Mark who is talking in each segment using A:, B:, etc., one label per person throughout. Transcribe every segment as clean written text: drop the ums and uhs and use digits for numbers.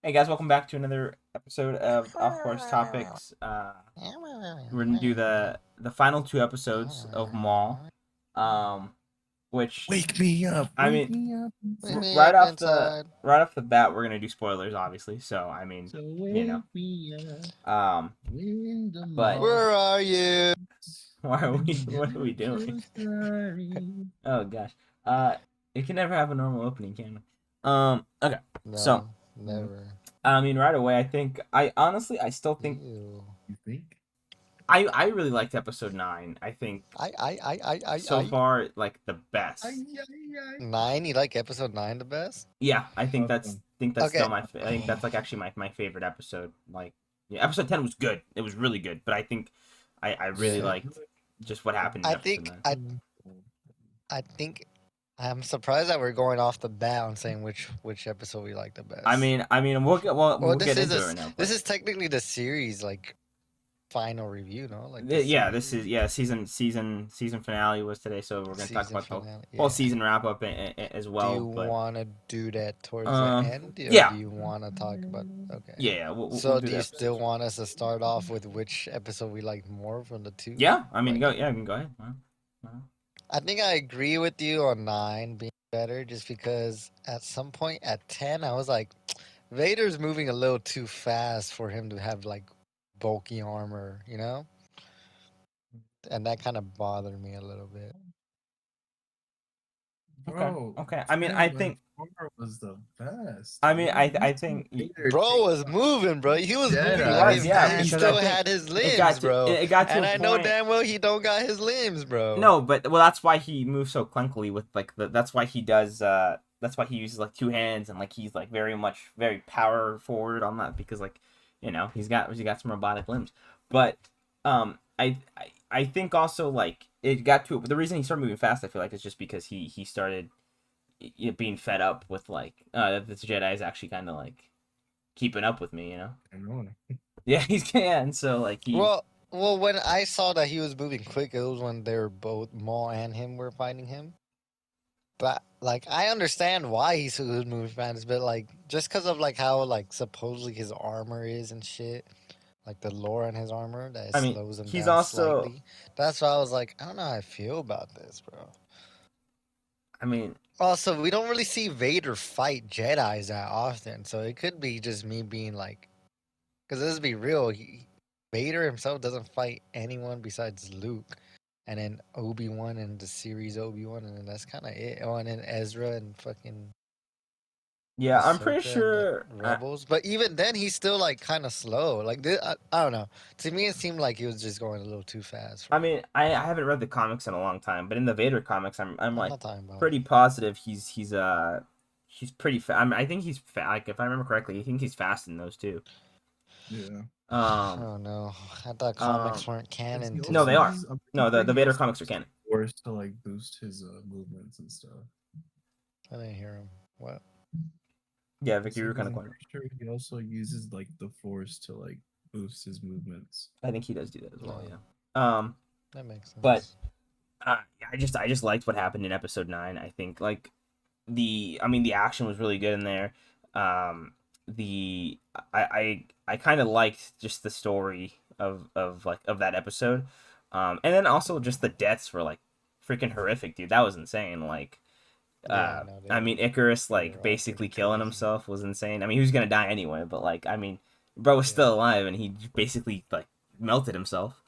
A: Hey guys, welcome back to another episode of Off Course Topics. We're gonna do the final two episodes of Maul, um, which
B: Wake me up.
A: I
B: Wake
A: mean,
B: me up.
C: Wake me
A: right
C: up
A: off the
C: inside.
A: right off the bat, we're gonna do spoilers, obviously. So
B: So
A: you know,
B: wake me up
A: um,
B: when the
A: but
B: mall
C: Where are you?
A: why are we? What are we doing? Oh gosh, uh, it can never have a normal opening, can it? Okay, so
C: No, never.
A: I mean, right away, I still think
C: Ew.
B: You think?
A: I really liked episode 9. I think so
C: I.
A: far like the best.
B: Ay, ay, ay.
C: 9? You like episode 9 the best?
A: Yeah, I think
B: Awesome.
A: that's
C: Okay.
A: still I think that's like actually my favorite episode. Like, yeah, episode 10 was good. It was really good, but I think I really
C: Yeah.
A: liked just what happened in
C: I
A: episode
C: think
A: 9.
C: I think I'm surprised that we're going off the bat on saying which episode we like the best.
A: We'll
C: This
A: get
C: is
A: into it right now,
C: this
A: but
C: is technically the series like final review, no? Like
A: yeah, this is season finale was today, so we're gonna talk
C: season
A: about the
C: finale.
A: whole
C: Yeah.
A: season wrap up as
C: Do
A: well.
C: you
A: But
C: want to do that towards the
A: um,
C: end, or
A: yeah,
C: do you want to talk about? Okay.
A: yeah, we'll
C: So,
A: do
C: do
A: the
C: you still
A: episodes.
C: want us to start off with which episode we like more from the two?
A: Yeah, I mean,
C: Like,
A: go. Yeah, I can go ahead. Wow.
C: I think I agree with you on 9 being better, just because at some point at 10, I was like, Vader's moving a little too fast for him to have like bulky armor, you know? And that kind of bothered me a little bit.
A: Okay.
B: Bro,
A: Okay. I mean,
B: 10 by 4 was the best.
A: I mean,
B: Dude.
A: I think
B: Vader
C: Bro
B: takes
C: was moving, bro. He was moving
B: Jedi.
A: he
C: like
A: was,
C: his
A: yeah,
C: he
A: because I
C: still
A: think
C: had his
A: it got
C: limbs,
A: to
C: bro.
A: it got to
C: And
A: a
C: I know
A: point.
C: damn well he don't got his limbs, bro.
A: No, but well, that's why he moves so clunkily with like that's why he does. That's why he uses like two hands and like he's like very power forward on that because like he's got some robotic limbs. But I think also like it got to the reason he started moving fast. I feel like is just because he started being fed up with like this Jedi is actually kind of like keeping up with me, you know?
B: I know.
A: Yeah, he's yeah, and so like he
C: Well, when I saw that he was moving quick, it was when they were both Maul and him were fighting him. But like, I understand why he's moving fast, but like, just because of like how like supposedly his armor is and shit, like the lore on his armor that it
A: I mean
C: slows him
A: he's
C: down
A: also
C: slightly. That's why I was like, I don't know how I feel about this, bro.
A: I mean
C: Also, we don't really see Vader fight Jedi's that often, so it could be just me being like, because let's be real, Vader himself doesn't fight anyone besides Luke, and then Obi-Wan and the series Obi-Wan, and then that's kind of it. Oh, and then Ezra and fucking
A: yeah, I'm pretty
C: Ahsoka and the
A: sure
C: Rebels. But even then, he's still like kind of slow. Like I don't know. To me, it seemed like he was just going a little too fast. For
A: I
C: me.
A: mean, I haven't read the comics in a long time, but in the Vader comics, I'm
C: I'm
A: like
C: not talking about.
A: pretty positive he's pretty fast. I mean, I think he's like if I remember correctly, I think he's fast in those too.
B: Yeah.
A: Um,
C: Oh no, I thought
A: um,
C: comics weren't
B: Because he
C: canon
A: no,
B: also
A: they
C: too.
A: are.
B: uses, I'm
A: No,
B: pretty sure
A: the
B: he
A: Vader
B: also
A: comics are
B: uses
A: canon.
B: the Force to like boost his movements and stuff.
C: I didn't hear him. What?
A: Yeah, Vicky,
B: So
A: you were
B: because
A: kind of
B: I'm
A: going.
B: pretty sure he also uses like the Force to like boost his movements.
A: I think he does do that as well.
C: No,
A: Yeah.
C: that makes
A: But
C: sense.
A: I just liked what happened in episode 9. I think like the action was really good in there. The I kind of liked just the story of like of that episode. And then also just the deaths were like freaking horrific, dude. That was insane. Like
C: Yeah, no,
A: I mean Icarus
C: they
A: like
C: were all
A: basically
C: pretty
A: killing
C: crazy.
A: himself was insane. I mean he was gonna die anyway, but like I mean bro was
C: Yeah.
A: still alive and he basically like melted himself.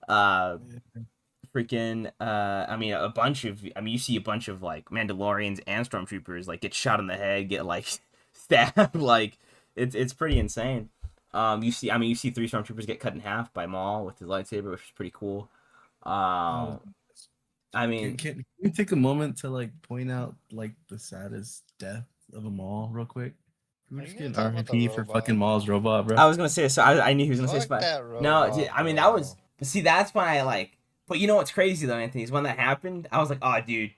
A: Uh freaking I mean a bunch of I mean you see a bunch of like Mandalorians and stormtroopers like get shot in the head, get like stabbed like it's pretty insane. You see three stormtroopers get cut in half by Maul with his lightsaber, which is pretty cool.
B: That was
A: Um I
B: Can,
A: mean
B: can we take a moment to like point out like the saddest death of them all real quick? Can we
C: Are you
B: just get
C: gonna
B: an
C: talk about the
B: RIP for fucking
C: robot?
B: Maul's robot, bro?
A: I was gonna say so I knew he was gonna say
C: Fuck
A: spy.
C: that
A: No, dude,
C: robot,
A: I mean that
C: bro.
A: was but see that's when I like but you know what's crazy though, Anthony, is when that happened, I was like, oh dude,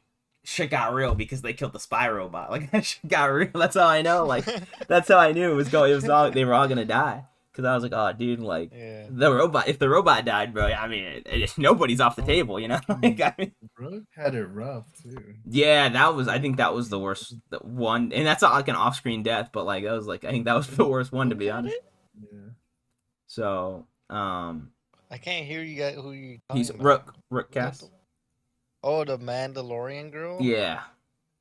A: shit got real because they killed the spy robot. Like that shit got real. That's how I know. Like that's how I knew it was going. It was all they were all gonna die. because I was like, oh, dude, like
C: Yeah.
A: the robot. If the robot died, bro, I mean, nobody's off the table, you know. Like, I mean,
B: Brooke had it rough too.
A: yeah, that was. I think that was the worst one, and that's not like an off-screen death, but like that was like I think that was the worst one to
C: Who
A: be
C: had
A: honest.
C: it?
B: Yeah.
A: So,
C: I can't hear you guys. Who you
A: he's
C: talking about?
A: Rook
C: Was that
A: Cass.
C: Oh, the Mandalorian girl.
A: Yeah,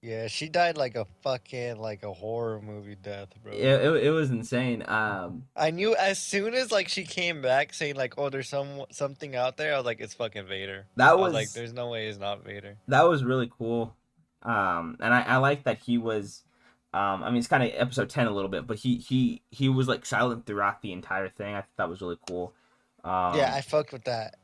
C: Yeah, she died like a fucking like a horror movie death, bro.
A: it was insane.
C: I knew as soon as like she came back saying like, "Oh, there's something out there." I was like, "It's fucking Vader."
A: That
C: I was like,
A: was
C: "There's no way it's not Vader."
A: that was really cool. And I like that he was. I mean, it's kind of episode 10 a little bit, but he was like silent throughout the entire thing. I thought that was really cool.
C: Yeah, I fucked with that.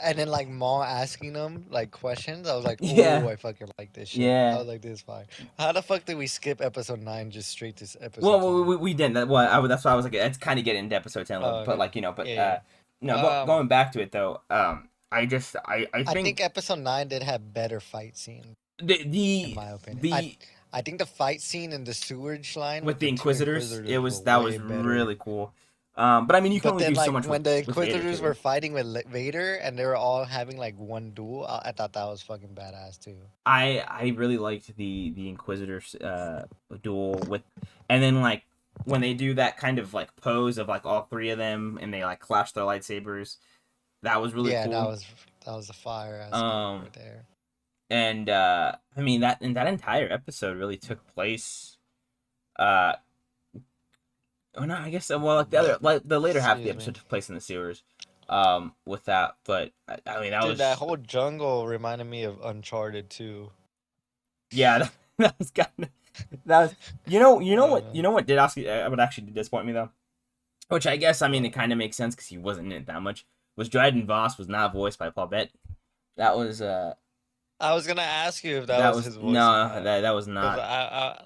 C: And then like Maul asking them like questions, I was like, "Oh,
A: Yeah,
C: I fucking like this shit." I
A: yeah.
C: was like, "This is fine." How the fuck did we skip episode 9 just straight to episode
A: Well,
C: 10?
A: we didn't. That's why I was like, let's kind of get into episode 10 a little
C: Oh,
A: bit. But
C: okay.
A: like, but
C: Yeah,
A: no,
C: yeah.
A: going back to it though, I
C: I
A: think
C: think episode 9 did have better fight scenes,
A: the
C: in
A: the
C: my opinion.
A: the
C: I think the fight scene in the sewage line
A: with
C: with
A: the
C: the two
A: Inquisitors,
C: Inquisitors were
A: that
C: way
A: was
C: better.
A: really cool. But I mean, you can
C: But
A: only
C: then,
A: do so
C: like,
A: much
C: when the
A: with Vader
C: Inquisitors were
A: too.
C: fighting with Vader and they were all having like one duel, I thought that was fucking badass too.
A: I really liked the Inquisitors duel with, and then like when they do that kind of like pose of like all three of them and they like clash their lightsabers, that was really
C: Yeah,
A: cool.
C: that was a fire ass moment
A: Um,
C: right there.
A: and I mean that entire episode really took place. Uh, oh no, I guess well like the later half of the
C: Excuse me.
A: episode took place in the sewers. With that, but I mean that
C: Dude, that
A: was
C: whole jungle reminded me of Uncharted too.
A: yeah that was kind of that was
C: Uh,
A: you know what did actually would actually disappoint me though. Which I guess I mean it kind of makes sense because he wasn't in it that much. Was Dryden Voss was not voiced by Paul Bettany. That was
C: I was gonna ask you if that was his voice or
A: no
C: not.
A: that was
C: Cause
A: not.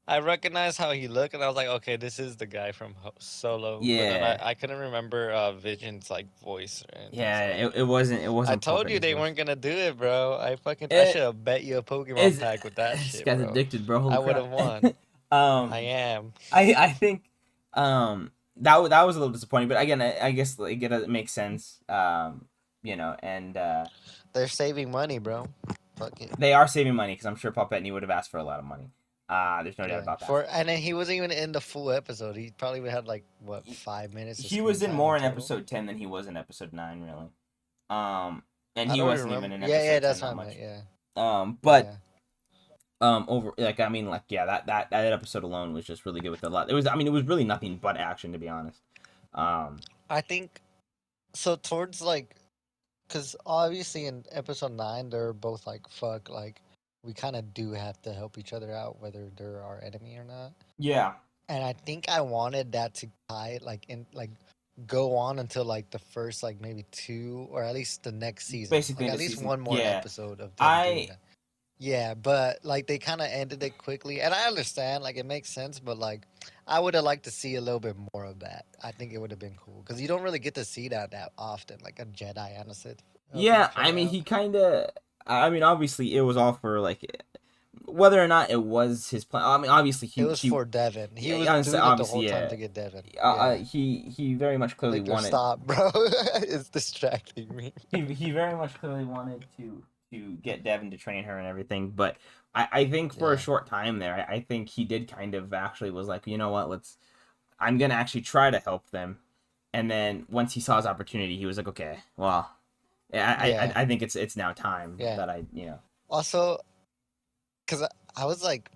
C: I recognized how he looked, and I was like, okay, this is the guy from Solo. But then
A: Yeah,
C: I couldn't remember Vision's like voice or anything.
A: yeah,
C: So
A: it
C: I
A: wasn't Paul
C: told you
A: Bettany's
C: they
A: voice.
C: weren't gonna do it, bro. I
A: It
C: should have bet you a Pokemon
A: is
C: pack with that
A: this
C: shit,
A: guy's
C: bro.
A: addicted, bro. Holy
C: I would
A: crap.
C: have won. I
A: um,
C: am.
A: I think that was a little disappointing, but again, I guess like, it makes sense. And
C: They're saving money, bro. Fuck it.
A: they are saving money because I'm sure Paul Bettany would have asked for a lot of money. There's no doubt
C: Yeah.
A: about that.
C: And then he wasn't even in the full episode. He probably had like what
A: He,
C: 5 minutes of
A: he
C: screen
A: was in
C: time in
A: more in
C: total.
A: episode 10 than he was in episode 9, really. And
C: I
A: he
C: don't
A: wasn't
C: remember.
A: even in
C: Yeah,
A: episode 10
C: that's
A: that
C: what I
A: much.
C: meant. Yeah.
A: But
C: Yeah.
A: over like I mean like yeah that episode alone was just really good with a lot. It was I mean it was really nothing but action to be honest.
C: I think so. Towards like, because obviously in episode 9 they're both like, fuck, like we kind of do have to help each other out whether they're our enemy or not.
A: yeah,
C: And I think I wanted that to tie like in like go on until like the first like maybe 2 or at least the next season,
A: basically
C: like
A: in
C: at
A: the
C: least
A: season.
C: one more
A: Yeah,
C: episode of them doing
A: I
C: that. Yeah, but like they kind of ended it quickly, and I understand, like it makes sense, but like I would have liked to see a little bit more of that. I think it would have been cool because you don't really get to see that often, like a Jedi and a Sith helping
A: yeah
C: each
A: I
C: other
A: mean
C: out.
A: he kind of I mean obviously it was all for like whether or not it was his plan. I mean obviously
C: It was
A: he
C: for Devin. He
A: yeah
C: was
A: honestly,
C: doing it the
A: obviously
C: whole time
A: yeah
C: to get Devin. Yeah,
A: he very much clearly
C: Victor,
A: wanted
C: stop, bro. It's distracting me.
A: he very much clearly wanted to get Devin to train her and everything, but I think for a
C: Yeah,
A: short time there, I think he did kind of actually was like, you know what, I'm gonna actually try to help them, and then once he saw his opportunity, he was like, okay, well,
C: yeah,
A: I think it's now time
C: yeah.
A: that I.
C: Also, because I was like,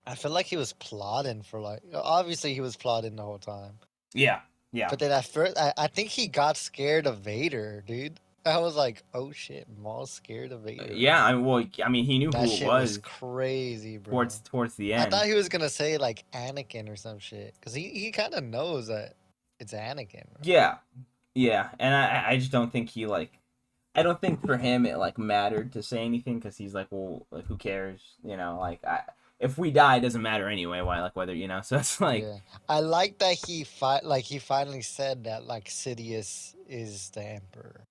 C: I feel like he was plotting for like, obviously he was plotting the whole time.
A: Yeah, yeah,
C: But then at first, I think he got scared of Vader, dude. I was like, oh shit, Maul's scared of Vader.
A: yeah. I mean, he knew
C: That
A: who it
C: shit was
A: was
C: crazy, bro.
A: towards the
C: I
A: end.
C: thought he was gonna say like Anakin or some shit, cause he kind of knows that it's Anakin, right?
A: Yeah, yeah, and I just don't think he like. I don't think for him it like mattered to say anything because he's like, well, like who cares, like if we die, it doesn't matter anyway. Why, like whether so it's like,
C: Yeah, I like that he finally said that like Sidious is the Emperor.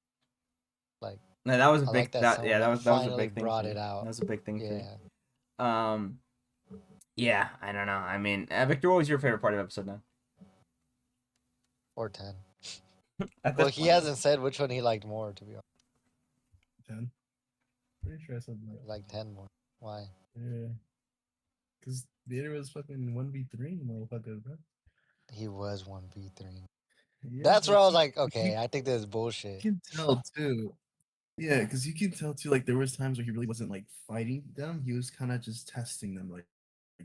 C: Like
A: no, that was a
C: I
A: big
C: like that someone like
A: that was a
C: finally
A: big thing for
C: brought
A: me.
C: it
A: That
C: out.
A: was a big thing for me.
C: Yeah.
A: Um, yeah, I don't know. I mean, Victor, what was your favorite part of episode 9?
C: or 10.
A: At
C: Well,
A: this
C: he
A: point.
C: hasn't said which one he liked more. To be honest,
B: 10. Pretty sure I said
C: he
B: like,
C: liked 10 more. Why?
B: yeah. Because Vader was fucking 1v3, motherfucker, bro.
C: He was 1v3.
B: Yeah,
C: That's where
B: like
C: I was
B: you,
C: like,
B: you
C: okay, I think this is bullshit.
B: can tell too. Yeah, because you can tell too. Like there was times where he really wasn't like fighting them. He was kind of just testing them, like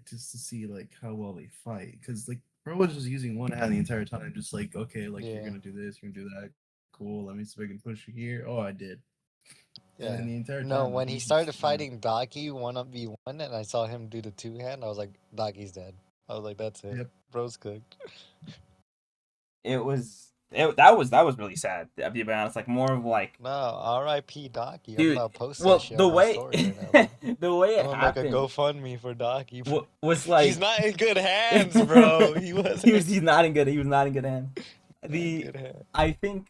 B: just to see like how well they fight. Because like bro was just using one hand the entire time, just like okay, like you're
C: Yeah,
B: gonna do this, you're gonna do that. Cool. Let me see if I can push you here. Oh, I did. And
C: yeah.
B: then the entire
C: No,
B: time, like
C: when he
B: he's just
C: started fighting Daki 1v1 and I saw him do the two hand, I was like, Daki's dead. I was like, that's it.
B: Yep.
C: Bro's cooked.
A: That was really sad. To be honest, like more of like,
C: No, R.I.P. Daki. I'm
A: dude.
C: about to post that
A: Well,
C: shit
A: the
C: on my
A: way
C: story right now, bro.
A: the way
C: I'm
A: it
C: gonna make a
A: happened
C: GoFundMe for Daki.
A: was
C: He's
A: like
C: not in good hands, bro. He wasn't.
A: he was not in good hands.
C: Not in
A: The
C: good hands.
A: I think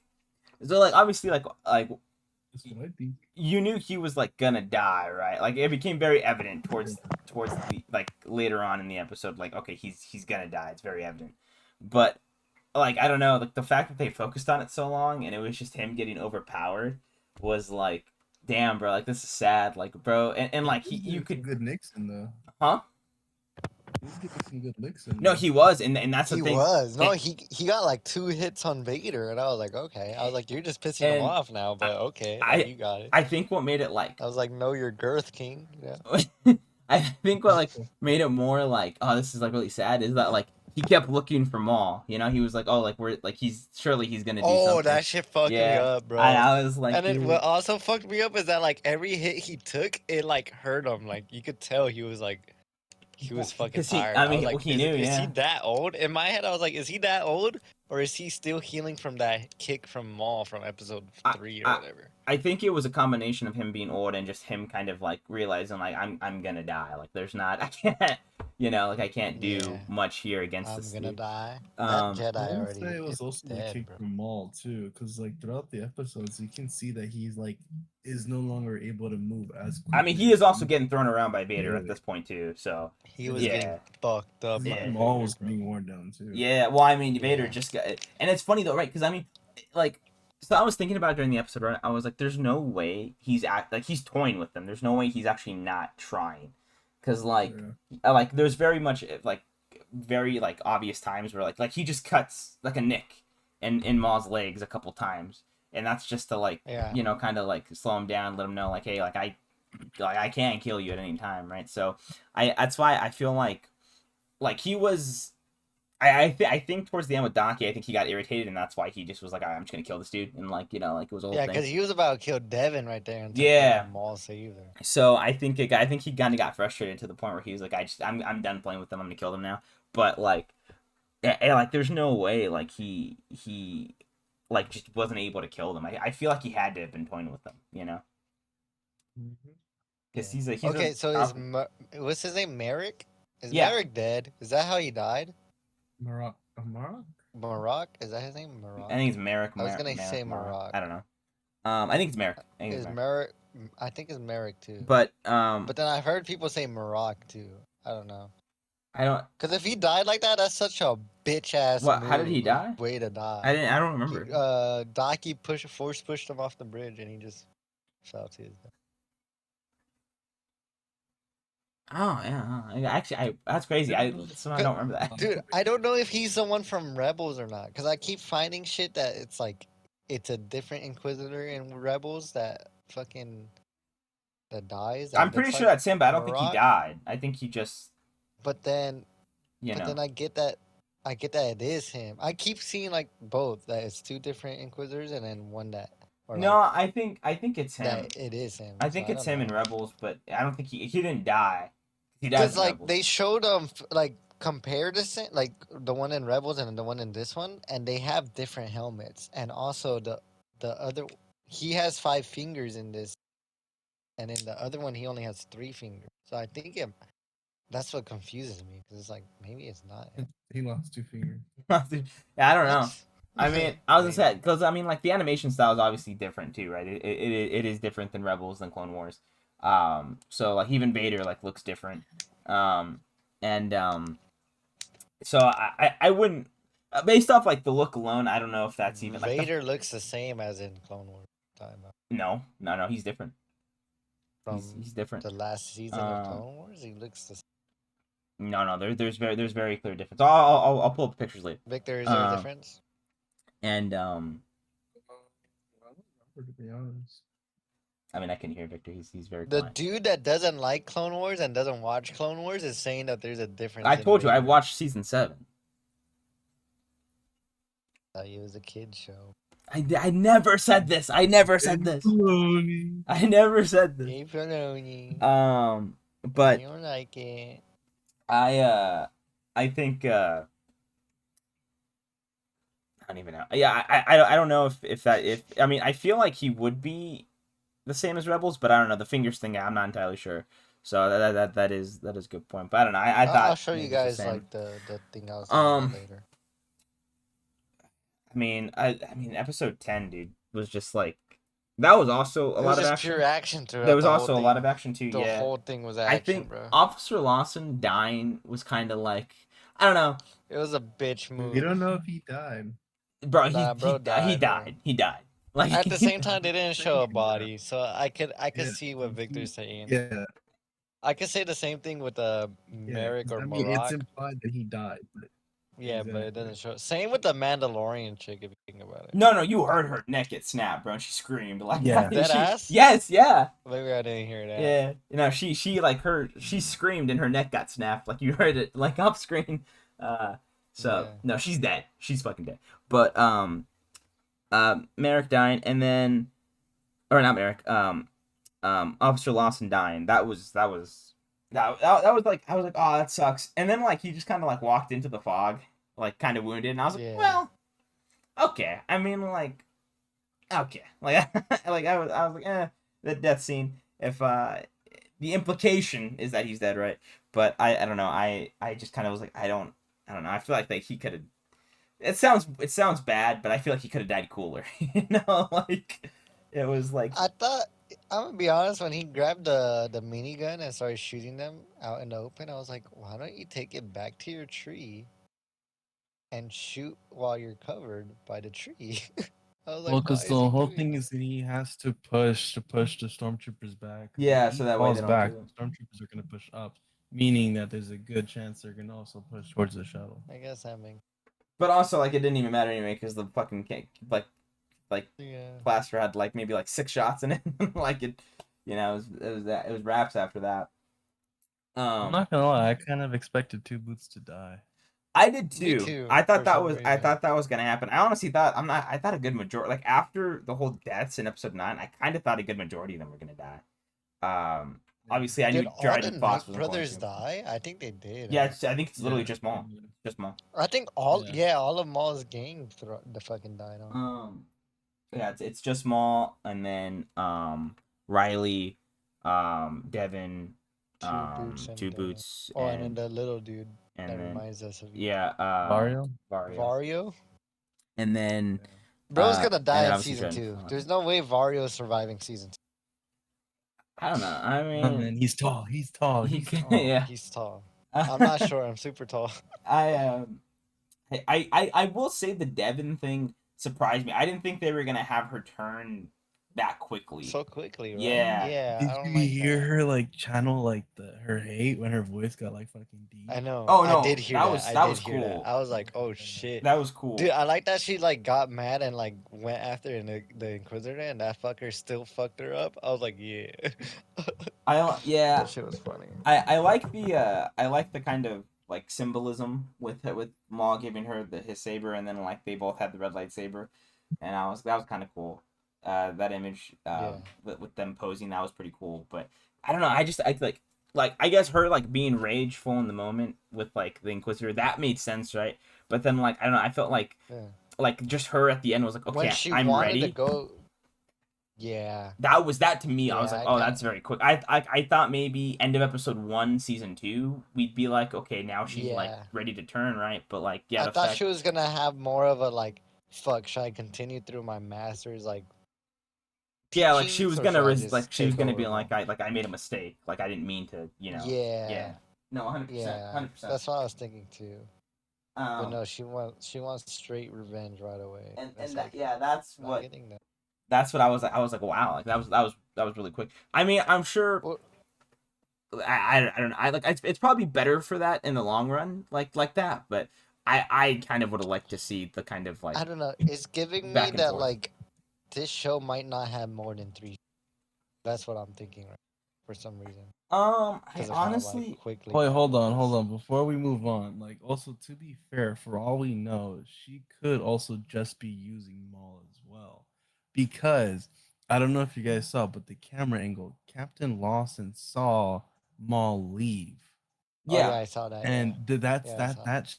A: so. Like obviously, like
B: that's what I think.
A: you knew he was like gonna die, right? Like it became very evident towards the like later on in the episode. Like okay, he's gonna die. It's very evident, but like I don't know, like the fact that they focused on it so long and it was just him getting overpowered was like, damn, bro, like this is sad, like bro, and like
B: He's
A: you
B: getting some
A: could,
B: good nicks in though.
A: huh?
B: He's getting some good licks in
A: No,
B: though.
A: he was, and that's the
C: He
A: thing,
C: was. No,
A: and,
C: he got like 2 hits on Vader, and I was like, okay. I was like, you're just pissing him
A: and
C: off now,
A: I
C: but okay, like
A: I,
C: you got it.
A: I think what made it like
C: I was like, know your girth, King. Yeah.
A: I think what like made it more like, oh, this is like really sad is that like he kept looking for Maul. You know, he was like, oh, like we're like surely he's gonna do
C: Oh,
A: something.
C: that shit fucked me
A: Yeah,
C: up,
A: and
C: bro.
A: I was like,
C: And then what
A: dude,
C: also fucked me up is that like every hit he took, it like hurt him. Like you could tell he was fucking
A: because he,
C: tired.
A: I
C: I was
A: mean,
C: like,
A: he knew,
C: is he
A: yeah.
C: that old? In my head, I was like, is he that old, or is he still healing from that kick from Maul from episode
A: I,
C: 3 or
A: I
C: whatever?
A: I think it was a combination of him being old and just him kind of like realizing like I'm gonna die. Like there's not I can't like I can't
C: Yeah,
A: do much here against
C: I'm
A: this
C: gonna
A: dude.
C: die. That
A: Um
B: I
C: Jedi
B: would
C: already
B: say it was
C: is
B: also the
C: dead,
B: kick
C: bro.
B: from Maul too, because like throughout the episodes, you can see that he's like is no longer able to move as
A: I mean
B: quickly
A: he is
B: as he
A: also
B: used
A: getting thrown around by Vader at
B: to.
A: this point too. So
C: He was
B: Yeah,
C: getting
A: yeah.
C: fucked up
B: because
C: by
A: Yeah.
B: even Maul
C: Vader,
B: was
C: bro.
B: being worn down too.
A: Yeah, well, I mean, Vader
C: Yeah.
A: just got, and it's funny though, right? Because I mean, like, so I was thinking about it during the episode, right? I was like, there's no way he's toying with them. There's no way he's actually not trying, because like there's very much like very like obvious times where like he just cuts like a nick in Maul's legs a couple times, and that's just to like
C: Yeah.
A: kind of like slow him down, let him know like, hey, I can kill you at any time, right? So that's why I feel like he was I think towards the end with Donkey, I think he got irritated, and that's why he just was like, I'm just gonna kill this dude, and like like it was a whole
C: Yeah,
A: thing.
C: because he was about to kill Devin right there until
A: Yeah.
C: Maul saved her.
A: So I think he kind of got frustrated to the point where he was like, I'm done playing with them. I'm gonna kill them now. But like, like there's no way like he like just wasn't able to kill them. I feel like he had to have been toying with them,
B: Mhm.
A: because
C: Yeah.
A: he's a
C: Okay, so
A: powerful.
C: what's his name? Merrick? Is
A: Yeah,
C: Merrick dead? Is that how he died?
B: Amara?
C: Maroc? Is that his name?
A: I
C: Maroc?
A: think it's Merrick,
C: I was gonna
A: Merrick,
C: say
A: Mara.
C: Maroc.
A: I don't know. I think it's Merrick. I think it's
C: Is
A: Merrick.
C: Merrick? I think it's Merrick too.
A: But
C: But then I've heard people say Maroc too. I don't know.
A: I don't.
C: Cause if he died like that, that's such a bitch ass
A: What? How did he
C: move, like
A: die?
C: way to die.
A: I don't
C: He,
A: remember.
C: Daki force pushed him off the bridge, and he just fell to his death.
A: Oh yeah, actually, that's crazy. I somehow don't remember that.
C: Dude, I don't know if he's the one from Rebels or not, cause I keep finding shit that it's like it's a different Inquisitor in Rebels that fucking that dies that
A: I'm pretty
C: looks
A: sure
C: like
A: that's him, but I don't think he
C: Maroc.
A: died. I think he just,
C: But then,
A: you
C: but
A: know.
C: then I get that it is him. I keep seeing like both that it's two different Inquisitors and then one that or
A: No,
C: like
A: I think it's him.
C: that it is him.
A: I
C: So
A: think
C: I
A: it's
C: don't
A: him
C: know.
A: in Rebels, but I don't think he didn't die. He dies
C: Cause
A: in
C: like
A: Rebels.
C: they showed like comparison like the one in Rebels and the one in this one, and they have different helmets, and also the other he has 5 fingers in this, and in the other one he only has 3 fingers. So I think that's what confuses me because it's like maybe it's not him.
B: He lost 2 fingers.
A: Yeah, I don't know.
C: What?
A: I mean, I was gonna
C: Maybe.
A: say because I mean, like the animation style is obviously different too, right? It is different than Rebels than Clone Wars. So like even Vader like looks different. And so I wouldn't Based off like the look alone, I don't know if that's even like
C: Vader looks the same as in Clone Wars time
A: no, he's different.
C: from
A: He's different.
C: the last season of Clone Wars. He looks the same.
A: No, there's very clear difference. I'll pull up the pictures later.
C: Victor, is there a difference?
A: And
B: I don't remember, to be honest.
A: I mean, I can hear Victor. He's very
C: The
A: quiet.
C: dude that doesn't like Clone Wars and doesn't watch Clone Wars is saying that there's a difference.
A: I
C: in
A: told you I
C: Vader.
A: watched season 7.
C: It was a kid show.
A: I never said this. I never said this. I never said this.
C: Hey, Filoni.
A: But
C: You don't like it.
A: I think I don't even know. Yeah, I don't know if I mean, I feel like he would be the same as Rebels, but I don't know, the fingers thing. I'm not entirely sure. So that is a good point. But I don't know. I thought
C: I'll show you
A: maybe it's the
C: guys
A: same.
C: like the thing I was talking about later.
A: I mean, episode 10, dude, was just like that was also a lot of action.
C: Pure action throughout.
A: There was
C: the
A: also
C: whole
A: a lot
C: thing.
A: of action too.
C: The
A: Yeah,
C: whole thing was
A: I
C: action,
A: think
C: bro.
A: Officer Lawson dying was kind of like I don't know,
C: It was a bitch move.
B: We don't know if he died.
A: bro.
C: Nah, bro
A: He
C: died,
A: died. He died. Like
C: At the same time, they didn't show a
B: Thinking that.
C: body, so I could
B: Yeah,
C: see what Victor's saying.
B: Yeah,
C: I could say the same thing with Merrick or
B: I mean, it's
C: Maroc.
B: implied that he died, but
C: Yeah, but it
B: exactly.
C: doesn't show. Same with the Mandalorian chick, if you think about it.
A: no, you heard her neck get snapped, bro. And she screamed like
B: Yeah.
C: Dead ass?
A: Yes, yeah.
C: Maybe I didn't hear that.
A: Yeah, she like she screamed and her neck got snapped. Like you heard it like off screen. So
C: Yeah.
A: no, she's dead. She's fucking dead. But Merrick dying, and then, or not Merrick. Officer Lawson dying. That was like I was like, oh, that sucks. And then like he just kind of like walked into the fog, like kind of wounded, and I was like,
C: Yeah.
A: well, okay. I mean, like, okay, like like I was like, the death scene. If the implication is that he's dead, right? But I don't know. I just kind of was like, I don't know. I feel like he could have. It sounds bad, but I feel like he could have died cooler. You know, like it was like
C: I thought, I'm gonna be honest, when he grabbed the minigun and started shooting them out in the open, I was like, why don't you take it back to your tree and shoot while you're covered by the tree? I was like,
B: Well, because
C: why
B: the
C: is he
B: whole
C: doing
B: thing
C: that?
B: is that he has to push the stormtroopers back.
A: yeah,
B: If
A: so
B: he
A: that way
B: falls
A: they don't
B: back,
A: do it.
B: the stormtroopers are gonna push up, meaning that there's a good chance they're gonna also push towards the shuttle.
C: I guess that makes.
A: But also, like, it didn't even matter anyway because the fucking like
C: Yeah.
A: Plaster had like maybe like 6 shots in it. Like it, you know, it was wraps after that.
B: I'm not gonna lie, I kind of expected Two Boots to die.
A: I did
C: Me
A: too.
C: too,
A: I thought
C: for
A: that
C: some
A: was
C: reason.
A: gonna happen. I honestly thought I thought a good majority, like after the whole deaths in episode 9, I kind of thought a good majority of them were gonna die. Obviously I
C: Did
A: knew
C: all the
A: Dryden Foss
C: Knight
A: was going
C: brothers
A: to.
C: die? I think they did.
A: Yeah,
C: huh?
A: I think it's literally
B: Yeah.
A: just Maul. Just Maul.
C: I think
B: Yeah.
C: all of Maul's gang the fucking died on.
A: Yeah, it's just Maul, and then Riley, Devin,
C: Two
A: Boots,
C: Oh, and then the little dude
A: and
C: that
A: then
C: reminds us of you.
A: yeah,
B: Vario?
C: Vario?
A: and then
C: Bro's gonna
A: and
C: die
A: then
C: in
A: obviously
C: season
A: Dryden
C: 2.
A: Foss.
C: There's no way Vario's surviving season 2.
A: I don't know. I
B: Oh,
A: mean,
B: man, he's tall. He's tall.
A: he
B: He's
A: could-
B: tall.
A: yeah.
C: He's tall. I'm not sure. I'm super tall.
A: I will say the Devin thing surprised me. I didn't think they were gonna have her turn that quickly.
C: So quickly, right?
A: Yeah.
C: Yeah.
B: Did
C: I don't
B: you
C: like
B: hear
C: that.
B: her like channel like her hate when her voice got like fucking deep?
C: I know.
A: Oh, no,
C: I did hear
A: that
C: that.
A: was-
C: I
A: that
C: did
A: was
C: hear
A: cool.
C: that. I was like, oh shit.
A: That was cool.
C: Dude, I like that she like got mad and like went after the Inquisitor and that fucker still fucked her up. I was like, yeah.
A: Yeah.
C: That shit was funny.
A: I like the kind of like symbolism with Maul giving her his saber, and then like they both had the red lightsaber, and that was kind of cool. That image with them posing, that was pretty cool. But I don't know. I like I guess her like being rageful in the moment with like the Inquisitor, that made sense, right? But then like I don't know. I felt like just her at the end was like, okay,
C: When she
A: I'm
C: wanted
A: ready.
C: to go. Yeah.
A: That to me, I was
C: Yeah,
A: like,
C: I
A: oh,
C: got
A: that's very quick. I thought maybe end of episode 1, season 2, we'd be like, okay, now she's like
C: Yeah.
A: ready to turn, right? But like, yeah,
C: I
A: the
C: thought
A: fact,
C: she was gonna have more of a like, fuck, should I continue through my master's like
A: yeah, like she
C: teachings,
A: was
C: or
A: gonna
C: should I just
A: she was
C: take
A: gonna be
C: over
A: like,
C: now?
A: I made a mistake, like I didn't mean to, you know.
C: Yeah.
A: Yeah. No, 100%,
C: Yeah.
A: 100%.
C: That's what I was thinking too. But
A: Um,
C: no, she wants straight revenge right away. That's
A: and that
C: like
A: yeah,
C: not getting that.
A: that's what I was like, wow, like that was really quick. I mean, I'm sure
C: Well,
A: I don't know. I like it's probably better for that in the long run, like that. But I kind of would have liked to see the kind of like
C: I don't know. It's giving me
A: back and
C: that
A: forth.
C: like this show might not have more than three. That's what I'm thinking right for some reason
A: I
C: because of how like
A: honestly,
C: quickly
B: Wait,
C: it
B: hold
C: goes.
B: on. Before we move on, like, also to be fair, for all we know, she could also just be using Maul as well, because I don't know if you guys saw, but the camera angle, Captain Lawson saw Maul leave,
C: Oh
A: yeah,
C: yeah, I saw that. Yeah,
B: and that's
C: yeah, I saw.
B: that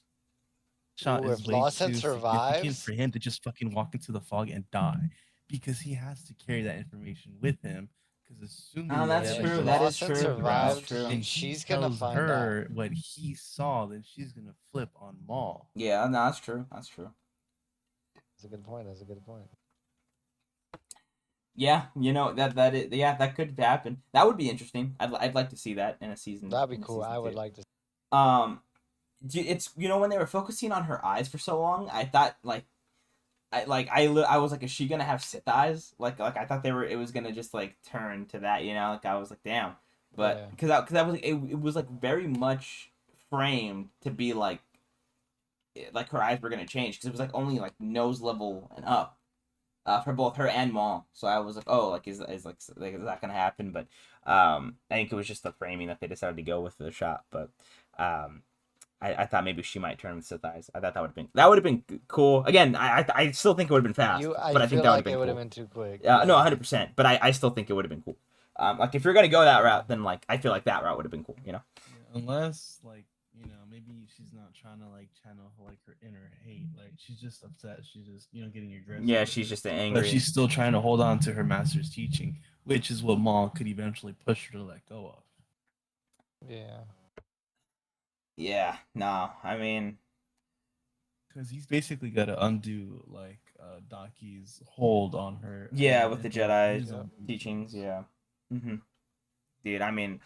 B: shot
C: Ooh,
B: is
C: if
B: way
C: Lawson
B: too significant
C: survives,
B: for him to just fucking walk into the fog and die, because he has to carry that information with him. Because assuming the
A: that's
C: yeah, if
A: true.
B: others are
A: That is
B: still
C: Lawson
B: on the
A: true. That is
B: ground,
C: survives,
A: true.
B: and he
C: she's gonna
B: tells
C: find out.
B: her what he saw, then she's gonna flip on Maul.
A: Yeah, no, that's true. That's true.
C: That's a good point. That's a good point.
A: Yeah, yeah, that could happen. That would be interesting. I'd like to see that
C: That'd be
A: in a
C: cool.
A: season
C: I would
A: two.
C: like to.
A: Um, it's when they were focusing on her eyes for so long, I thought I was like, is she gonna have Sith eyes? Like I thought it was gonna just like turn to that, Like I was like, damn, but
C: Yeah,
A: because I was like, it was like very much framed to be like her eyes were gonna change because it was like only like nose level and up, for both her and Maul. So I was like, oh, like is that gonna happen? But I think it was just the framing that they decided to go with for the shot. But um, I thought maybe she might turn with Sith eyes. I thought that would have been cool. Again, I still think it would have been fast,
C: you. I
A: but I think
C: feel
A: that would have
C: like
A: been
C: it would have
A: cool.
C: been too quick.
A: No,
C: Yeah.
A: 100%. But I still think it would have been cool. Like if you're gonna go that route, then like I feel like that route would have been cool.
B: Yeah, unless like maybe she's not trying to like channel like her inner hate. Like she's just upset. She's just getting aggressive
A: Yeah,
B: with
A: she's
B: her,
A: just
B: but
A: angry.
B: she's still trying to hold on to her master's teaching, which is what Maul could eventually push her to let go of.
C: Yeah.
A: Yeah, no, I mean,
B: Because he's basically got to undo like Daki's hold on her
A: yeah,
B: and
A: with the
B: implement
A: Jedi
B: his own
A: teachings,
B: teachings.
A: yeah. hmm Dude, I mean,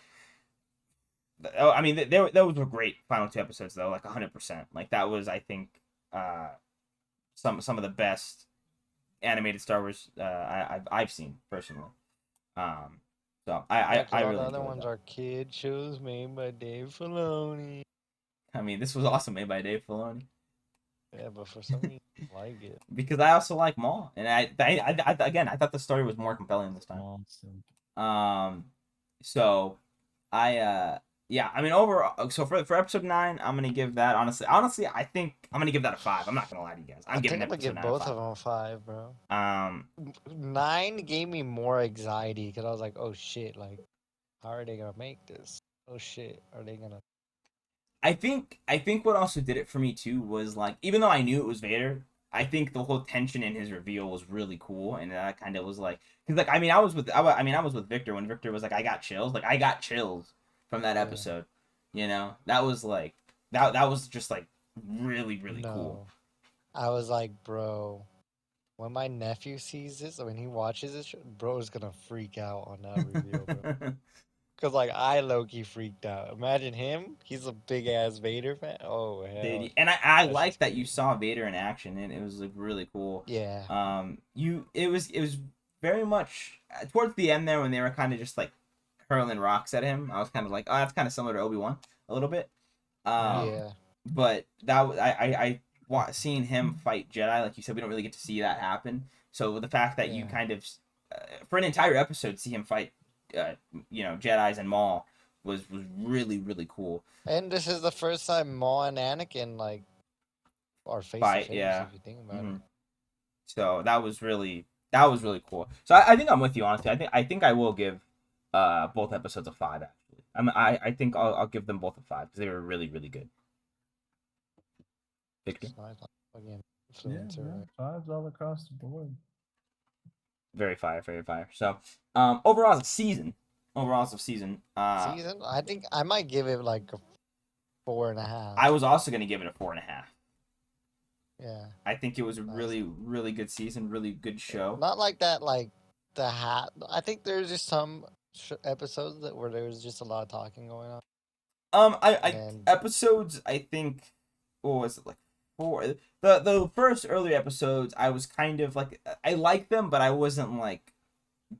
A: those were great final two episodes though, like 100%. Like that was, I think, uh, some of the best animated Star Wars I've seen personally. Um, so
C: Yeah,
A: I
C: because all the
A: really
C: other
A: enjoyed
C: ones
A: that.
C: are kid shows made by Dave Filoni.
A: I mean, this was also made by Dave Filoni
C: Yeah, but for some reason, I like it.
A: because I also like Maul, and again I thought the story was more compelling this time.
B: Small, simple.
A: Um, so I yeah, I mean overall, so for episode 9, I'm gonna give that honestly I think I'm gonna give that a 5. I'm not gonna lie to you guys.
C: I
A: I'm
C: think
A: giving
C: I'm gonna
A: episode
C: give
A: 9 a
C: both
A: 5.
C: of them a 5, bro.
A: Um,
C: 9 gave me more anxiety because I was like, oh shit, like, how are they gonna make this? Oh shit, are they gonna?
A: I think what also did it for me too was like even though I knew it was Vader, I think the whole tension in his reveal was really cool, and that kind of was like because like I mean I was with Victor when Victor was like I got chills from that
C: Yeah.
A: episode, that was like that was just like really cool.
C: No. I was like, bro, when my nephew sees this, when he watches this, bro is gonna freak out on that reveal, bro. Cause like I low key freaked out. Imagine him. He's a big ass Vader fan. Oh hell,
A: Dude, and I
C: that shit's
A: like that you
C: crazy.
A: saw Vader in action, and it was like really cool.
C: Yeah.
A: It was very much towards the end there when they were kind of just like hurling rocks at him. I was kind of like, oh, that's kind of similar to Obi-Wan a little bit.
B: Yeah.
C: Yeah.
A: But seeing him fight Jedi, like you said, we don't really get to see that happen. So the fact that you
C: Yeah.
A: kind of for an entire episode see him fight, Jedi's and Maul was really cool.
C: And this is the first time Maul and Anakin like are face to
A: Fight,
C: face.
A: yeah.
C: If you think about
A: hmm
C: it.
A: So that was really cool. So I think I'm with you honestly. I think I will give both episodes a 5 actually. I think I'll give them both a 5 because they were really good. Victor,
C: It's nice, like, fucking
B: Yeah,
C: influencer,
B: no,
C: right?
B: fives all across the board.
A: very fire, very fire. So overall as a season,
C: Season. I think I might give it like a 4.5.
A: I was also gonna give it a 4.5.
C: Yeah.
A: I think it was a
C: Nice.
A: really good season, really good show.
C: Not like that. Like the hat. I think there's just some episodes where there was just a lot of talking going on,
A: I
C: and
A: episodes I think what was it like four? The first early episodes, I was kind of like I liked them, but I wasn't like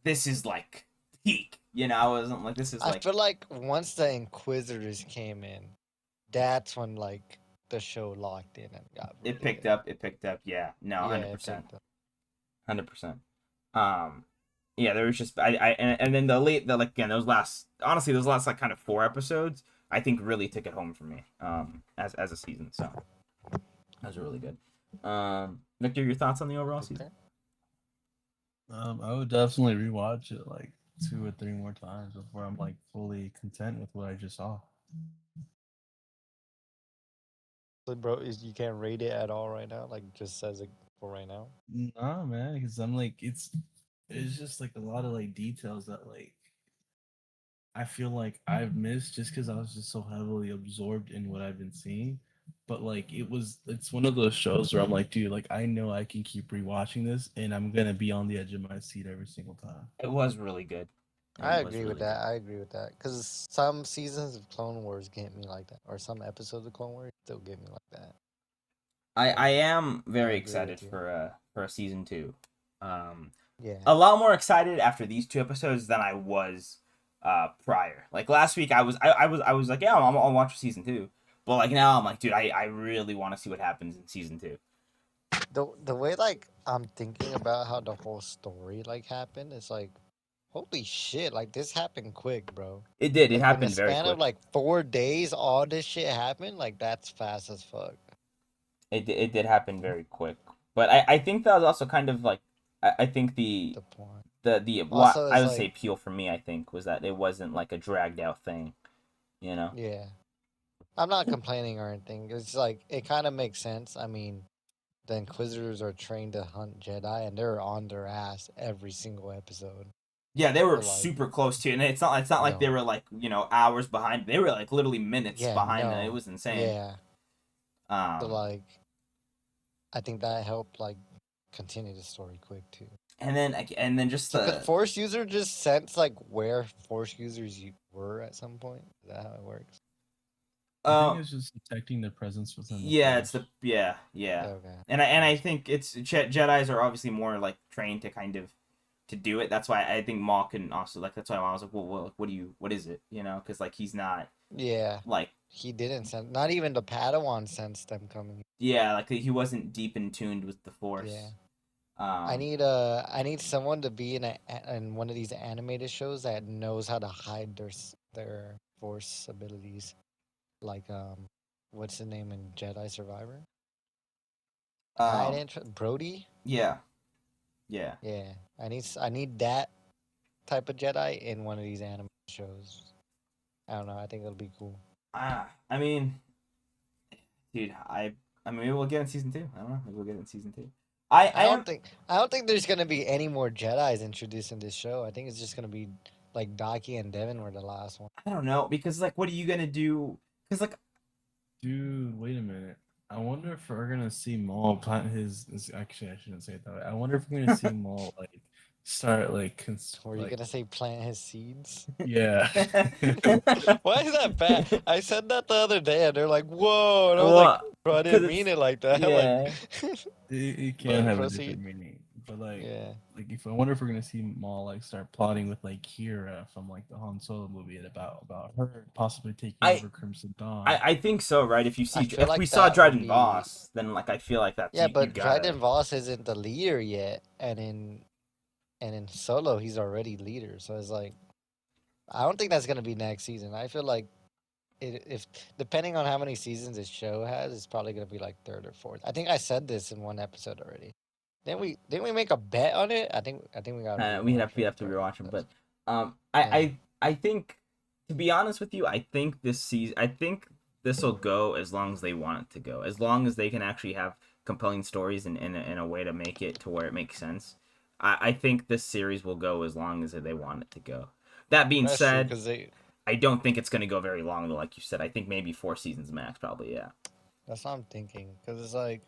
A: this is like peak. I wasn't like this is
C: I
A: like
C: feel like once the Inquisitors came in, that's when like the show locked in and got
A: it
C: really
A: picked
C: good.
A: up. It picked up. Yeah, no,
C: Yeah,
A: hundred
C: it
A: percent,
C: picked up.
A: 100%. Um, yeah, there was just and then the like again those last like kind of 4 episodes I think really took it home for me as a season. So that was really good. Victor, your thoughts on the overall season?
C: Okay.
B: I would definitely rewatch it like 2 or 3 more times before I'm like fully content with what I just saw.
C: So, bro, you can't rate it at all right now. Like, just says it for right now.
B: Nah, man, because I'm like it's just like a lot of like details that like I feel like I've missed just because I was just so heavily absorbed in what I've been seeing. But like it's one of those shows where I'm like, dude, like I know I can keep rewatching this and I'm gonna be on the edge of my seat every single time.
A: It was really good. It
C: I
A: was
C: agree with
A: really
C: that.
A: good.
C: I agree with that. Because some seasons of Clone Wars get me like that, or some episodes of Clone Wars still get me like that.
A: I
C: So
A: am
C: I
A: very
C: agree
A: excited
C: with you.
A: for a season two. Um,
C: Yeah.
A: a lot more excited after these 2 episodes than I was prior. Like last week, I was like, yeah, I'll watch season two. But like now, I'm like, dude, I really want to see what happens in season two.
C: The way like I'm thinking about how the whole story like happened, it's like, holy shit! Like this happened quick, bro.
A: It did. It
C: Like in the
A: happened very
C: span of
A: quick.
C: like 4 days, all this shit happened. Like that's fast as fuck.
A: It did happen very quick. But I think that was also kind of like I think
C: The point.
A: the what
C: Also,
A: I
C: it's
A: would say
C: like,
A: appeal for me I think was that it wasn't like a dragged out thing. You know.
C: yeah, I'm not complaining or anything. It's like it kind of makes sense. I mean, the Inquisitors are trained to hunt Jedi, and they're on their ass every single episode.
A: Yeah, they
C: So
A: were
C: like,
A: super close to, and it's not like they
C: no,
A: were like hours behind. They were like literally minutes
C: yeah,
A: behind them. It
C: no,
A: was insane.
C: yeah. So
A: Um,
C: like, I think that helped like continue the story quick too.
A: and then just
C: So could
A: the
C: Force user just sense like where Force users you were at some point? Is that how it works?
B: I think
A: uh
B: it's just detecting their presence within the
A: yeah, it's the
B: force.
A: yeah,
C: Okay,
A: and I
C: gotcha.
A: think it's Jedi's are obviously more like trained to kind of to do it. That's why I think Maul can also like. That's why I was like, well what is it? Because like he's not
C: Yeah,
A: like
C: he didn't sense. Not even the Padawan sensed them coming.
A: yeah, like he wasn't deep in tuned with the
C: Yeah.
A: Force. Um,
C: I need someone to be in one of these animated shows that knows how to hide their force abilities. Like what's the name in Jedi Survivor? Hide
A: um,
C: Brody?
A: yeah, yeah.
C: Yeah. I need that type of Jedi in one of these anime shows. I don't know, I think it'll be cool.
A: I mean, dude, I mean, maybe we'll get in season two. I don't know. Maybe we'll get in season two. I am.
C: I don't think there's gonna be any more Jedi's introduced in this show. I think it's just gonna be like Daki and Devin were the last one.
A: I don't know because like, what are you gonna do? Because like,
B: Dude, wait a minute. I wonder if we're gonna see Maul plant actually, I shouldn't say it that way. I wonder if we're gonna see Maul like start
C: Were you
B: like
C: gonna say plant his seeds?
B: yeah.
C: Why is that bad? I said that the other day, and they're like, "Whoa!" And I was like,
A: well,
C: "Bro, I
A: because
C: didn't mean
A: it's
C: it like that." Like,
A: yeah.
B: It can
C: but
B: have a
C: proceed.
B: different meaning, but
C: Yeah,
B: like if I wonder if we're gonna see Maul like start plotting with like Kira from like the Han Solo movie and about her possibly taking
A: I
B: over Crimson Dawn.
A: I think so, right?
C: I feel
A: If we
C: like
A: saw
C: that would
A: Dryden
C: be.
A: Voss, then like I feel like that's
C: Yeah,
A: you
C: but
A: gotta.
C: Dryden Voss isn't the leader yet, and in Solo he's already leader. So it's like I don't think that's gonna be next season. I feel like if depending on how many seasons this show has, it's probably gonna be like third or fourth. I think I said this in one episode already. Didn't we make a bet on it? I think we gotta rewatch
A: We'd
C: it
A: have to
C: for
A: rewatch them,
C: this.
A: but
C: Yeah,
A: I think to be honest with you, I think this will go as long as they want it to go, as long as they can actually have compelling stories in a way to make it to where it makes sense. I think this series will go as long as they want it to go. That being
C: that's true
A: said,
C: because they.
A: I don't think it's going to go very long though. Like you said, I think maybe 4 seasons max, probably. Yeah.
C: That's what I'm thinking because it's like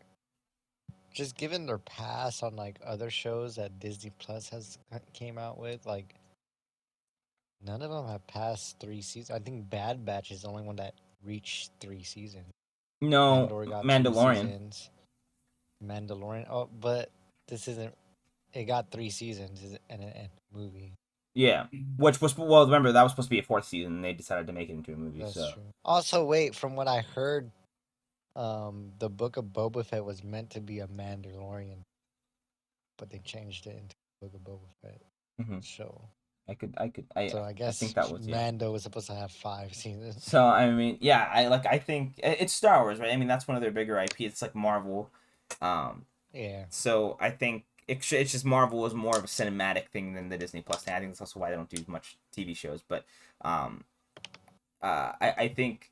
C: just given their past on like other shows that Disney Plus has came out with, like none of them have passed 3 seasons. I think Bad Batch is the only one that reached 3 seasons.
A: No,
C: Andor got 2
A: Mandalorian.
C: seasons. Mandalorian. Oh, but this isn't. It got 3 seasons and a movie.
A: Yeah, which was well. Remember that was supposed to be a fourth season, and they decided to make it into a movie.
C: That's
A: So
C: true. Also, wait. From what I heard, the Book of Boba Fett was meant to be a Mandalorian, but they changed it into Book of Boba Fett
A: mhm.
C: show. So I
A: I think
C: guess
A: that was yeah.
C: Mando was supposed to have 5 seasons.
A: So I mean, yeah, I think it's Star Wars, right? I mean, that's one of their bigger IP. It's like Marvel.
C: Yeah.
A: So I think it's just Marvel is more of a cinematic thing than the Disney Plus thing. I think that's also why they don't do much TV shows. But um, I think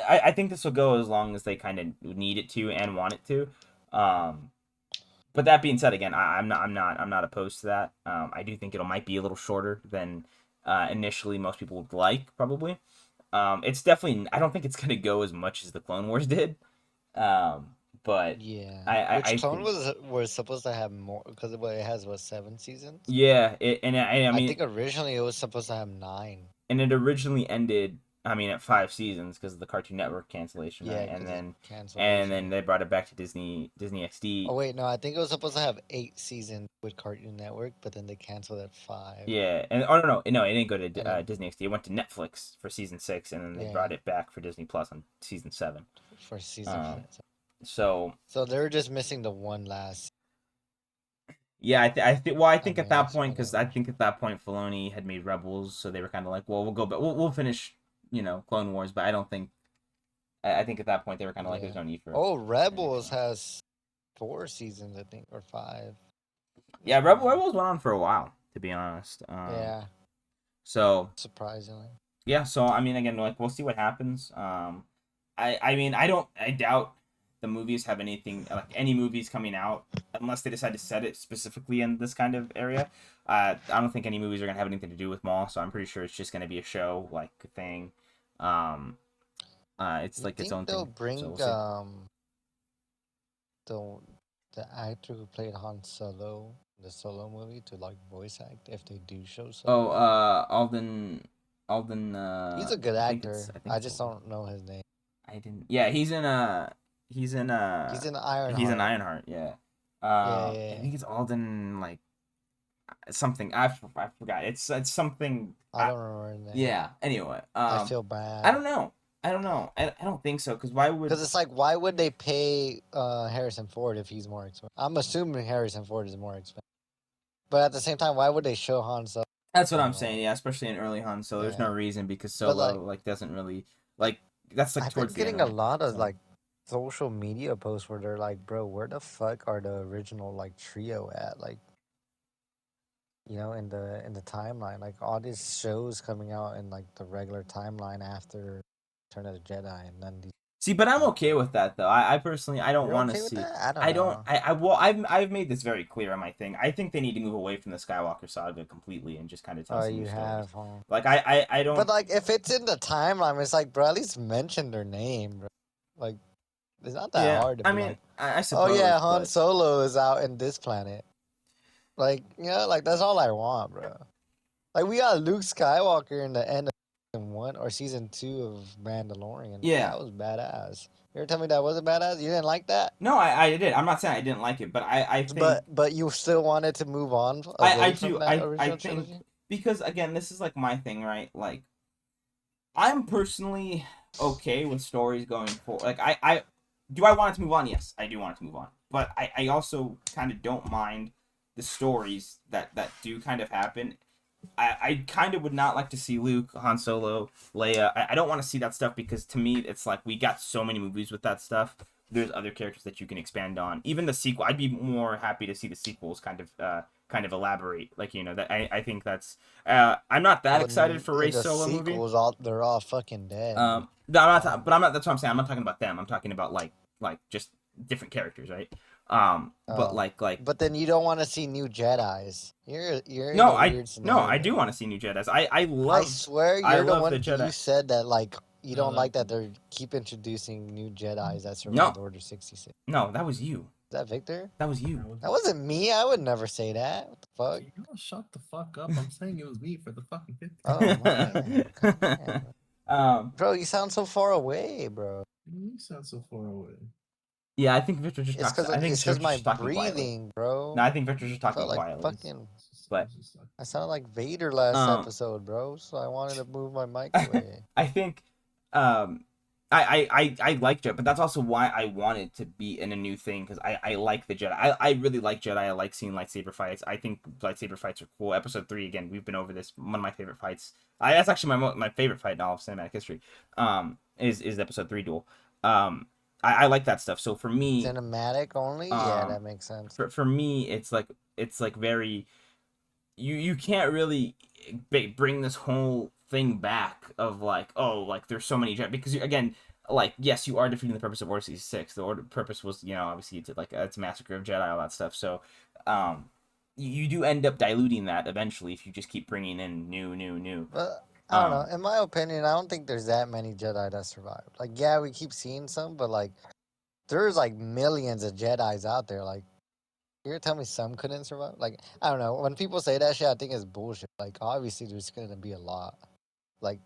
A: I think this will go as long as they kind of need it to and want it to. Um, but that being said, again, I'm not opposed to that. I do think it might be a little shorter than initially most people would like, probably. It's definitely. I don't think it's gonna go as much as the Clone Wars did. Um, but
C: Yeah.
A: I
C: Which Clone
A: think
C: was supposed to have more because it has 7 seasons.
A: yeah. I
C: I
A: mean,
C: think originally it was supposed to have 9.
A: and it originally ended. I mean, at 5 seasons because of the Cartoon Network cancellation,
C: Yeah,
A: right?
C: because of
A: And
C: cancellation.
A: then they brought it back to Disney
C: Oh
A: XD.
C: wait, no, I think it was supposed to have 8 seasons with Cartoon Network, but then they canceled at 5.
A: Yeah, and oh no, it didn't go to
C: And then
A: Disney XD. It went to Netflix for season 6, and then they
C: yeah,
A: brought it back for Disney Plus on season 7.
C: for season
A: Um,
C: 5.
A: so
C: So they were just missing the one last.
A: yeah, I think well, I
C: I
A: think at
C: mean,
A: that
C: it's
A: point because I
C: whatever.
A: think at that point Filoni had made Rebels, so they were kind of like, well, we'll go, but we'll finish, Clone Wars. But I don't think I think at that point they were kind of like, there's
C: Yeah.
A: no need for
C: Oh,
A: the next
C: Rebels
A: one.
C: has 4 seasons, I think, or 5.
A: Yeah, Rebels went on for a while, to be honest.
C: Yeah,
A: So
C: surprisingly.
A: yeah, so I mean, again, like we'll see what happens. I mean, I doubt the movies have anything like any movies coming out unless they decide to set it specifically in this kind of area. I don't think any movies are gonna have anything to do with Maul, so I'm pretty sure it's just gonna be a show like thing. Um, it's
C: You
A: like its
C: think
A: own
C: they'll
A: thing, so
C: bring
A: we'll see.
C: the the actor who played Han Solo, the Solo movie, to like voice act if they do show
A: Oh,
C: Solo?
A: Alden.
C: He's a good actor.
A: I think
C: I
A: it's
C: just
A: Alden.
C: don't know his name.
A: I didn't. Yeah, he's in
C: He's in
A: he's in
C: Ironheart.
A: Ironheart. Yeah.
C: Yeah,
A: I
C: yeah, yeah.
A: think it's Alden like something. I forgot. It's something.
C: I don't remember his name.
A: Yeah. Anyway,
C: I feel
A: I
C: bad.
A: don't know. I don't know. I don't think so. Cause why would?
C: Because it's like, why would they pay Harrison Ford if he's more expensive? I'm assuming Harrison Ford is more expensive. But at the same time, why would they show Han Solo
A: That's what I'm saying.
C: anymore?
A: Yeah, especially in early Han. So there's no
C: Yeah.
A: reason because
C: But
A: Solo
C: like,
A: like doesn't really like that's like
C: I've been
A: towards the end,
C: getting a
A: right?
C: lot of
A: So.
C: like social media posts where they're like, bro, where the fuck are the original like trio at? Like, in the timeline. Like all these shows coming out in like the regular timeline after Return of the Jedi and then these
A: See, but I'm
C: people.
A: okay with that though. I personally I don't
C: You're
A: want to
C: okay with
A: see.
C: that? I don't
A: I don't.
C: know.
A: I well I've made this very clear on my thing. I think they need to move away from the Skywalker saga completely and just kind of tell
C: Oh,
A: some new
C: you
A: stories.
C: have, huh?
A: Like I
C: But
A: don't.
C: like, if it's in the timeline, it's like, bro, at least mention their name, bro. Like, it's not that
A: Yeah,
C: hard to
A: I
C: be
A: mean
C: like,
A: I
C: oh yeah,
A: suppose,
C: Han
A: but
C: Solo is out in this planet. Like, like that's all I want, bro. Like, we got Luke Skywalker in the end of season 1 or season 2 of Mandalorian.
A: yeah.
C: That was badass. You ever tell me that wasn't badass? You didn't like that?
A: No, I did. I'm not saying I didn't like it, but I think
C: But you still wanted to move on
A: I
C: away
A: do
C: from that
A: I
C: original
A: think
C: trilogy?
A: because again this is like my thing, right? Like I'm personally okay with stories going forward. Like I do I want it to move on? Yes, I do want it to move on. But I also kind of don't mind the stories that do kind of happen. I kind of would not like to see Luke, Han Solo, Leia. I don't want to see that stuff because to me it's like we got so many movies with that stuff. There's other characters that you can expand on. Even the sequel, I'd be more happy to see the sequels kind of elaborate. Like that I think that's I'm not that
C: Well,
A: excited for
C: in
A: Rey's
C: the
A: solo movie.
C: sequels, they're all fucking dead, bro.
A: No, I'm not.
C: All of
A: But I'm not. That's what I'm saying. I'm not talking about them. I'm talking about like just different characters, right? But
C: Oh, but then you don't want to see new Jedi's. You're in
A: no,
C: a weird
A: I do
C: scenario.
A: want to see new Jedi's. I
C: I
A: love
C: swear you're the
A: the
C: one. You
A: Jedi.
C: said that like you
B: No,
C: don't
B: that
C: like that they keep introducing new Jedi's that
A: No,
C: survived Order 66. Is
A: no, that was you.
C: that Victor?
A: That was you.
B: that was
C: That wasn't me. I would never say that. What the fuck?
B: you know, shut the fuck up. I'm saying it was me for the fucking 50.
C: Oh my bad. God damn, bro.
A: um,
C: Bro, you sound so far away, bro.
B: You sound so far away.
A: Yeah, I think Victor just
C: It's
A: talks.
C: because
A: I think
C: it's because
A: Victor's
C: my
A: just talking quietly.
C: breathing, bro.
A: No, I think Victor's just
C: I felt
A: talking
C: like
A: quietly.
C: fucking.
A: But
C: I sounded like Vader last
A: um,
C: episode, bro. So I wanted to move my mic away.
A: I think um I like Jedi, but that's also why I want it to be in a new thing because I like the Jedi. I really like Jedi. I like seeing lightsaber fights. I think lightsaber fights are cool. Episode 3 again. We've been over this. One of my favorite fights. That's actually my favorite fight in all of cinematic history. Is Episode 3 duel. I like that stuff. So for me,
C: Cinematic only? Yeah,
A: um,
C: that makes sense.
A: for me, it's like very you can't really bring this whole thing back of like, oh, like there's so many because again, like, yes, you are defeating the purpose of Order 66. The order purpose was, obviously it's like it's a massacre of Jedi, all that stuff. So um you do end up diluting that eventually if you just keep bringing in new.
C: But I don't know.
A: um
C: In my opinion, I don't think there's that many Jedi that survived. Like, yeah, we keep seeing some, but like, there's like millions of Jedi's out there. Like, you're tell me some couldn't survive? Like, I don't know. When people say that shit, I think it's bullshit. Like, obviously, there's gonna be a lot. Like,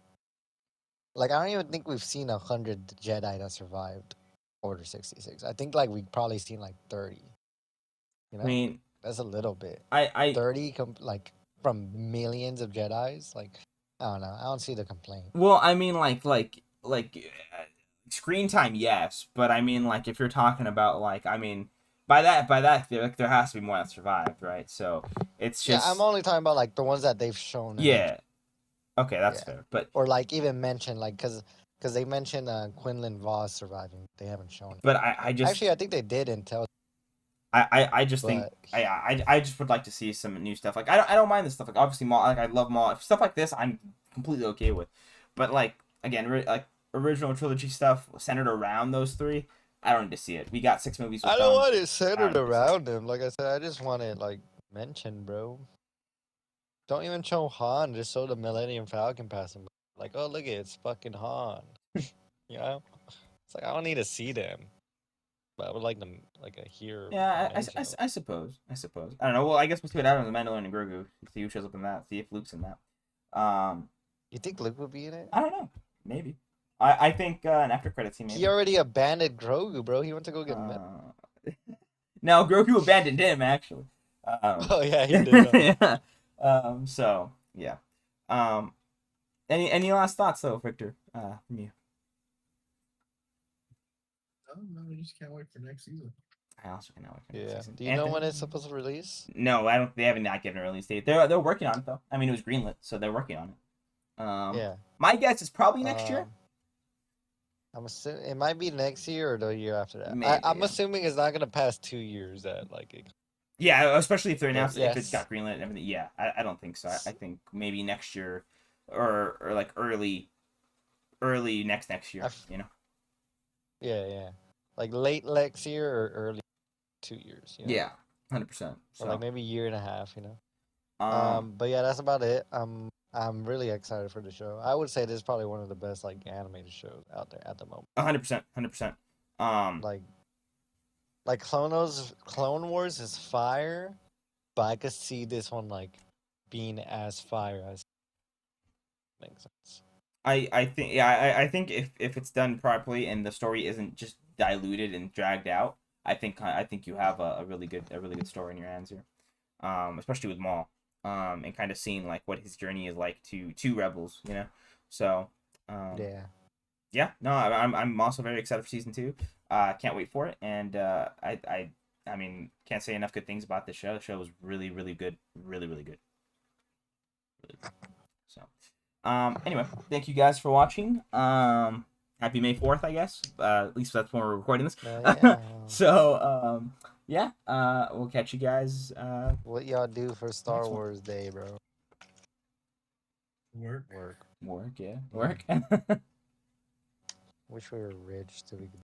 C: like I don't even think we've seen 100 Jedi that survived Order 66. I think like we've probably seen like 30. You
A: I
C: know,
A: mean,
C: that's a little bit.
A: I
C: 30 like from millions of Jedi's. Like, I don't know. I don't see the complaint.
A: well, I mean, screen time, yes, but I mean, like, if you're talking about, like, I mean, by that, like, there has to be more that survived, right? So it's
C: Yeah, I'm
A: just,
C: only talking about like the ones that they've shown in episode.
A: yeah, okay, that's
C: Yeah,
A: fair, but
C: or like even mentioned like because they mentioned Quinlan Voss surviving. They haven't shown it.
A: but I just,
C: Actually, I think they did until.
A: I just think,
C: But
A: I just would like to see some new stuff. Like, I don't mind this stuff. Like, obviously, Maul, like, I love Maul. Stuff like this, I'm completely okay with. But, like, again, like, original trilogy stuff centered around those three, I don't need to see it. We got 6 movies with
C: I don't
A: them.
C: want it
A: I don't
C: centered
A: need to see it.
C: around him. Like I said, I just want it like mentioned, bro. Don't even show Han. Just show the Millennium Falcon passing. Like, oh look, it's fucking Han. You know, it's like I don't need to see them, but I would like them like a hear a
A: Yeah,
C: mention.
A: I suppose. I suppose. I don't know. Well, I guess we'll see what happens with Mandalorian and Grogu. See who shows up in that. See if Luke's in that.
C: You think Luke would be in it?
A: I don't know. Maybe. I think an after credit scene
C: He
A: maybe.
C: already abandoned Grogu, bro. He went to go get met.
A: No, Grogu abandoned him actually.
C: Oh yeah, he did.
A: Yeah. So yeah. Um. Any last thoughts though, Victor? From you.
B: Oh no, I just can't wait for next season.
A: I also cannot wait for next
C: Yeah.
A: season.
C: Do you know
A: Anthony?
C: when it's supposed to release?
A: No, I don't. They haven't not given a release date. They're working on it though. I mean, it was greenlit, so they're working on it.
C: Yeah.
A: My guess is probably next year.
C: I'm assuming it might be next year or the year after that.
A: Maybe.
C: I'm assuming it's not gonna pass 2 years. That like it.
A: Yeah, especially if they're
C: But
A: announced if it's
C: yes.
A: got greenlit and everything. Yeah, I don't think so. I think maybe next year, or like early next year. You know.
C: Yeah, yeah. Like late next year or early 2 years. You know?
A: Yeah, 100%.
C: Or like maybe a year and a half. You know.
A: um,
C: But yeah, that's about it. I'm really excited for the show. I would say this is probably one of the best like animated shows out there at the moment.
A: 100%, 100%.
C: Like Clone Wars is fire, but I could see this one like being as fire as makes sense.
A: I think yeah I think if it's done properly and the story isn't just diluted and dragged out, I think you have a really good story in your hands here. Especially with Maul. And kind of seeing like what his journey is like to Rebels, you know. So,
C: Yeah.
A: yeah, no, I'm also very excited for season 2. Can't wait for it, and I mean, can't say enough good things about this show. The show was really good, really good. Really good. So, anyway, thank you guys for watching. Happy May 4th, I guess. At least that's when we're recording this.
C: Yeah.
A: So, yeah, we'll catch you guys.
C: What y'all do for Star
A: Next one.
C: Wars Day, bro?
B: Work.
C: Work.
A: Work, yeah, work.
C: Wish we were rich so we could